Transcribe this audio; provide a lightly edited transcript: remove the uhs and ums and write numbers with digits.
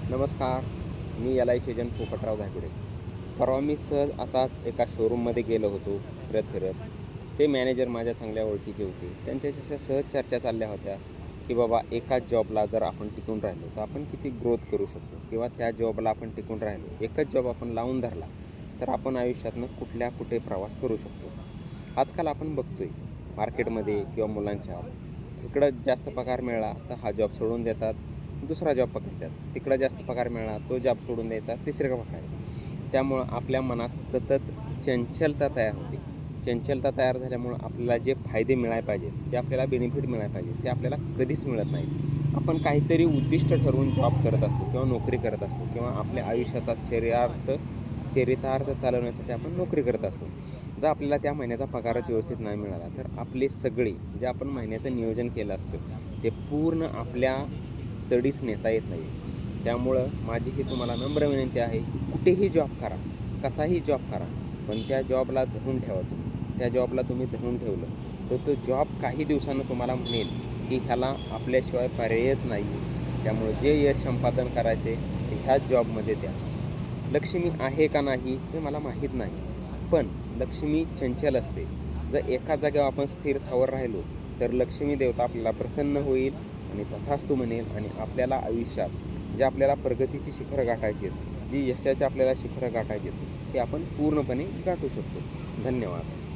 नमस्कार. मी LIC agent Popatrao Dhaygude. परवा मी सहज असाच एका शोरूममध्ये गेलो होतो फिरत. ते मॅनेजर माझ्या चांगल्या ओळखीचे होते. त्यांच्याशी अशा सहज चर्चा चालल्या होत्या, की बाबा एकाच जॉबला जर आपण टिकून राहिलो तर आपण किती ग्रोथ करू शकतो किंवा त्या जॉबला आपण टिकून राहिलो, एकच जॉब आपण लावून धरला तर आपण आयुष्यातनं कुठे प्रवास करू शकतो. आजकाल आपण बघतोय मार्केटमध्ये किंवा मुलांच्या इकडं जास्त पगार मिळाला तर हा जॉब सोडून देतात, दुसरा जॉब पकडतात. तिकडं जास्त पगार मिळाला तो जॉब सोडून द्यायचा, तिसरीकडे पकडायचा. त्यामुळं आपल्या मनात सतत चंचलता तयार होते. चंचलता तयार झाल्यामुळं आपल्याला जे फायदे मिळाले पाहिजे, जे आपल्याला बेनिफिट मिळाले पाहिजे ते आपल्याला कधीच मिळत नाही. आपण काहीतरी उद्दिष्ट ठरवून जॉब करत असतो किंवा नोकरी करत असतो किंवा आपल्या आयुष्याचा चरितार्थ चालवण्यासाठी आपण नोकरी करत असतो. जर आपल्याला त्या महिन्याचा पगारच व्यवस्थित नाही मिळाला तर आपले सगळे जे आपण महिन्याचं नियोजन केलं असतं ते पूर्ण आपल्या तडीस नेता येत नाही. त्यामुळं माझी ही तुम्हाला नम्र विनंती आहे की कुठेही जॉब करा, कसाही जॉब करा, पण त्या जॉबला धरून ठेवा तुम्ही. त्या जॉबला तुम्ही धरून ठेवलं तर तो जॉब काही दिवसानं तुम्हाला म्हणेल की ह्याला आपल्याशिवाय पर्यायच नाही. त्यामुळे जे यश संपादन करायचे ते ह्याच जॉबमध्ये द्या. लक्ष्मी आहे का नाही हे मला माहीत नाही, पण लक्ष्मी चंचल असते. जर एका जागेवर आपण स्थिर थावर राहिलो तर लक्ष्मी देवता आपल्याला प्रसन्न होईल आणि तथास्तु म्हणेल आणि आपल्याला आयुष्यात जे आपल्याला प्रगतीची शिखरं गाठायची आहेत, जी यशाची आपल्याला शिखरं गाठायची आहेत, ते आपण पूर्णपणे गाठू शकतो. धन्यवाद.